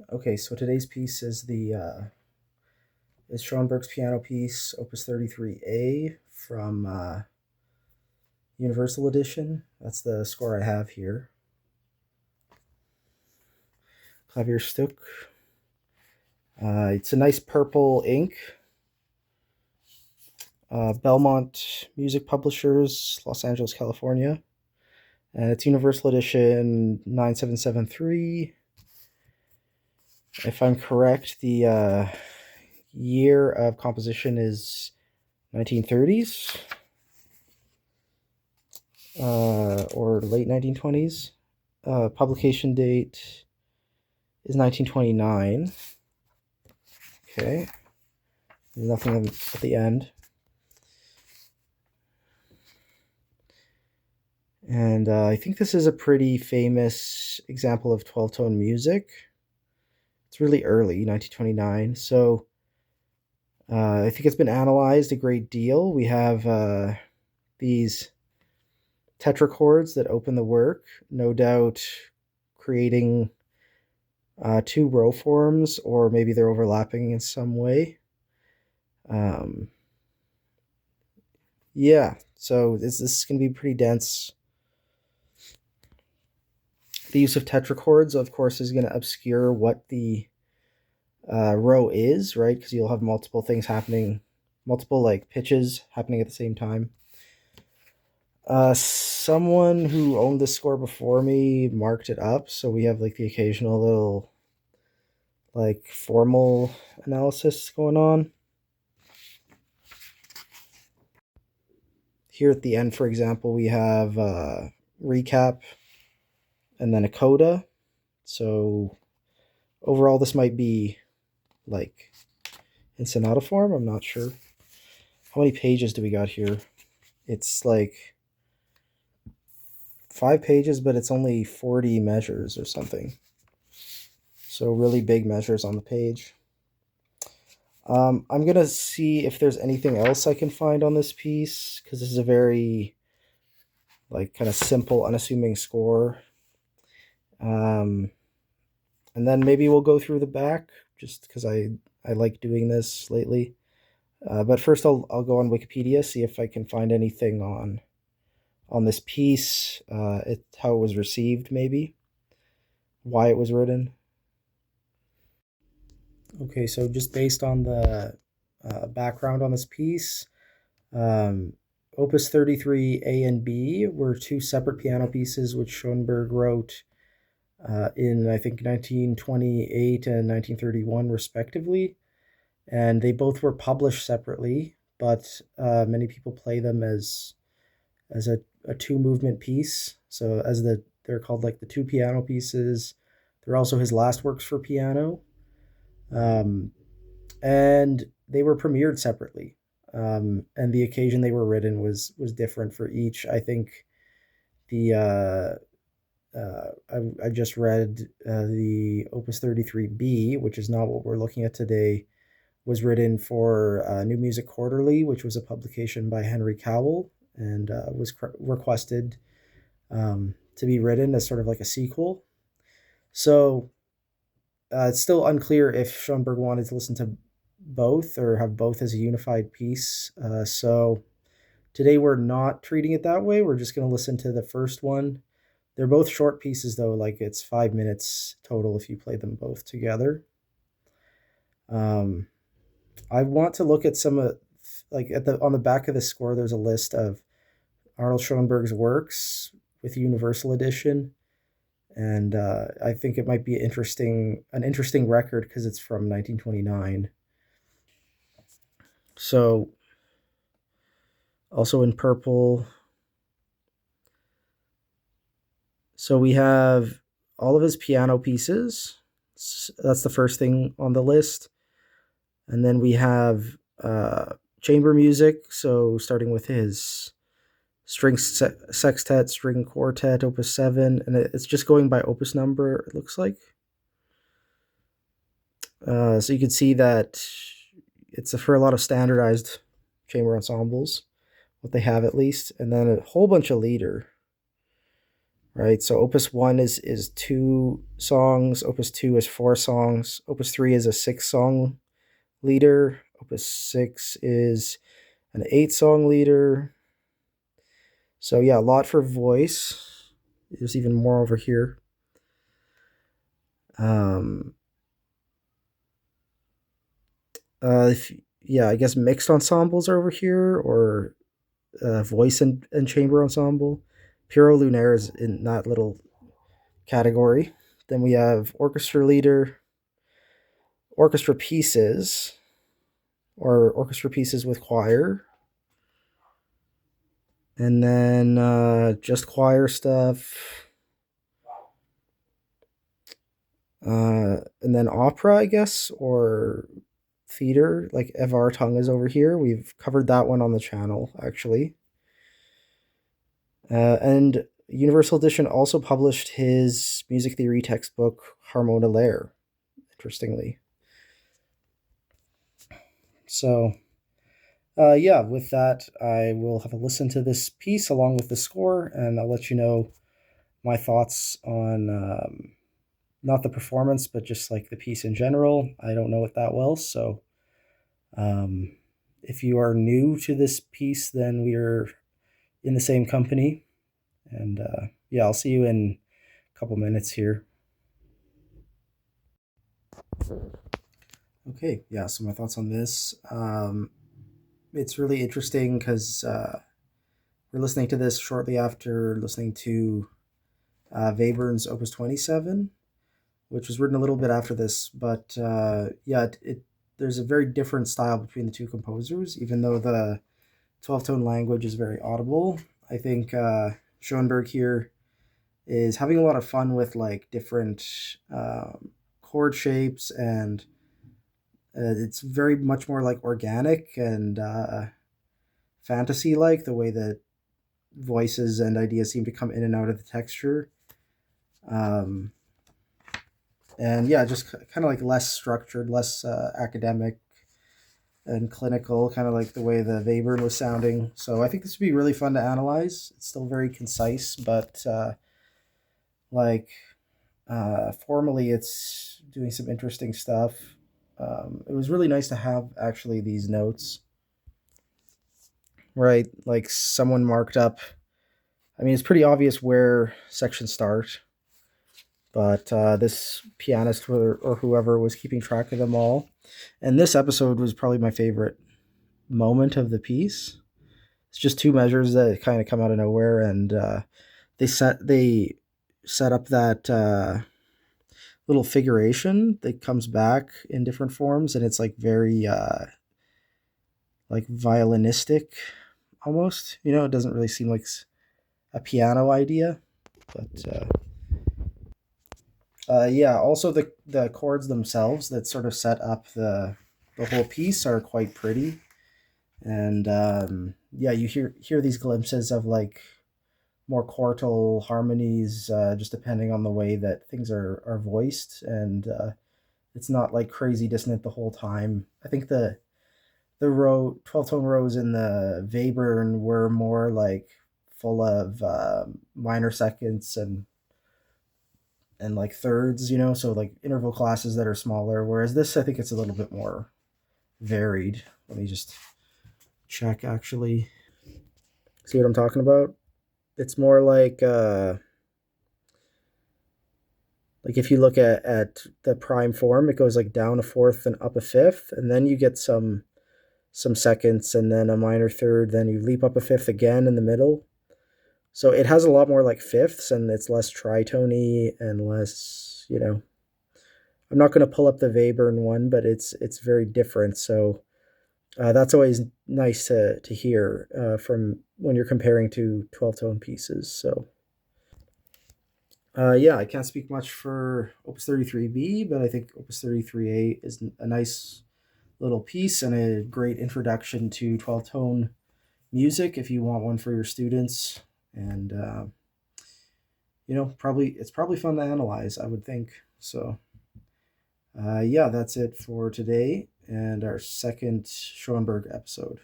Okay, so today's piece is is Schoenberg's piano piece, Opus 33A from Universal Edition. That's the score I have here. Klavierstück. It's a nice purple ink. Belmont Music Publishers, Los Angeles, California. And it's Universal Edition 9773. If I'm correct, the year of composition is 1930s. Or late 1920s. Publication date is 1929. Okay. There's nothing at the end. And I think this is a pretty famous example of 12-tone music. It's really early, 1929. So I think it's been analyzed a great deal. We have these tetrachords that open the work, no doubt creating two row forms, or maybe they're overlapping in some way. Yeah, so this is going to be pretty dense. The use of tetrachords, of course, is going to obscure what the row is, right? Because you'll have multiple things happening, multiple like pitches happening at the same time. Someone who owned the score before me marked it up, so we have like the occasional little like formal analysis going on. Here at the end, for example, we have recap and then a coda. So overall, this might be like in sonata form. I'm not sure. How many pages do we got here? It's like 5 pages, but it's only 40 measures or something. So really big measures on the page. I'm going to see if there's anything else I can find on this piece, because this is a very like kind of simple, unassuming score. And then maybe we'll go through the back, just because I like doing this lately. But first I'll go on Wikipedia, see if I can find anything on this piece, how it was received, maybe why it was written. Okay, so just based on the background on this piece, um, Opus 33 A and B were two separate piano pieces which Schoenberg wrote in, I think, 1928 and 1931, respectively. And they both were published separately, but many people play them as a two movement piece. So they're called like the two piano pieces. They're also his last works for piano. Um, and they were premiered separately. And the occasion they were written was different for each. I think the I just read the Opus 33B, which is not what we're looking at today, was written for New Music Quarterly, which was a publication by Henry Cowell, and was requested to be written as sort of like a sequel. So it's still unclear if Schoenberg wanted to listen to both or have both as a unified piece. So today we're not treating it that way. We're just going to listen to the first one. They're both short pieces, though. Like it's 5 minutes total if you play them both together. I want to look at some of like on the back of the score. There's a list of Arnold Schoenberg's works with Universal Edition, and I think it might be an interesting record because it's from 1929. So, also in purple. So we have all of his piano pieces. That's the first thing on the list. And then we have chamber music. So starting with his string sextet, string quartet, opus 7. And it's just going by opus number, it looks like. So you can see that it's for a lot of standardized chamber ensembles, what they have at least. And then a whole bunch of lieder. right? So Opus 1 is 2 songs, Opus 2 is 4 songs, Opus 3 is a 6 song leader, Opus 6 is an 8 song leader. So yeah, a lot for voice. There's even more over here. Um, yeah, I guess mixed ensembles are over here, or voice and chamber ensemble. Puro Lunaire is in that little category. Then we have orchestra leader, orchestra pieces, or orchestra pieces with choir, and then just choir stuff. And then opera, I guess, or theater, like Evar Tongue is over here. We've covered that one on the channel, actually. And Universal Edition also published his music theory textbook, Harmonia Lair, interestingly. So, yeah, with that, I will have a listen to this piece along with the score, and I'll let you know my thoughts on not the performance, but just like the piece in general. I don't know it that well, so um, if you are new to this piece, then we are in the same company. And yeah, I'll see you in a couple minutes here. Okay, yeah, so my thoughts on this. It's really interesting because we're listening to this shortly after listening to Webern's Opus 27, which was written a little bit after this. But yeah, there's a very different style between the two composers, even though the 12-tone language is very audible. I think Schoenberg here is having a lot of fun with like different chord shapes, and it's very much more like organic and fantasy like, the way that voices and ideas seem to come in and out of the texture. Um, and yeah, just kind of like less structured, less academic and clinical, kind of like the way the Webern was sounding. So I think this would be really fun to analyze. It's still very concise, but like formally, it's doing some interesting stuff. It was really nice to have actually these notes, right? Like someone marked up. I mean, it's pretty obvious where sections start, but this pianist or whoever was keeping track of them all. And this episode was probably my favorite moment of the piece. It's just 2 measures that kind of come out of nowhere, and they set up that little figuration that comes back in different forms, and it's like very like violinistic almost. It doesn't really seem like a piano idea, but yeah. Also, the chords themselves that sort of set up the whole piece are quite pretty, and yeah, you hear these glimpses of like more chordal harmonies, just depending on the way that things are voiced, and it's not like crazy dissonant the whole time. I think the 12-tone rows in the Webern were more like full of minor seconds and like thirds, so like interval classes that are smaller. Whereas this, I think it's a little bit more varied. Let me just check actually. See what I'm talking about? It's more like if you look at the prime form, it goes like down a fourth and up a fifth, and then you get some seconds and then a minor third, then you leap up a fifth again in the middle. So it has a lot more like fifths, and it's less tritony and less, I'm not going to pull up the Webern one, but it's very different. So that's always nice to hear from when you're comparing to 12-tone pieces. So yeah, I can't speak much for Opus 33B, but I think Opus 33A is a nice little piece and a great introduction to 12-tone music if you want one for your students. And it's probably fun to analyze, I would think. So yeah, that's it for today and our second Schoenberg episode.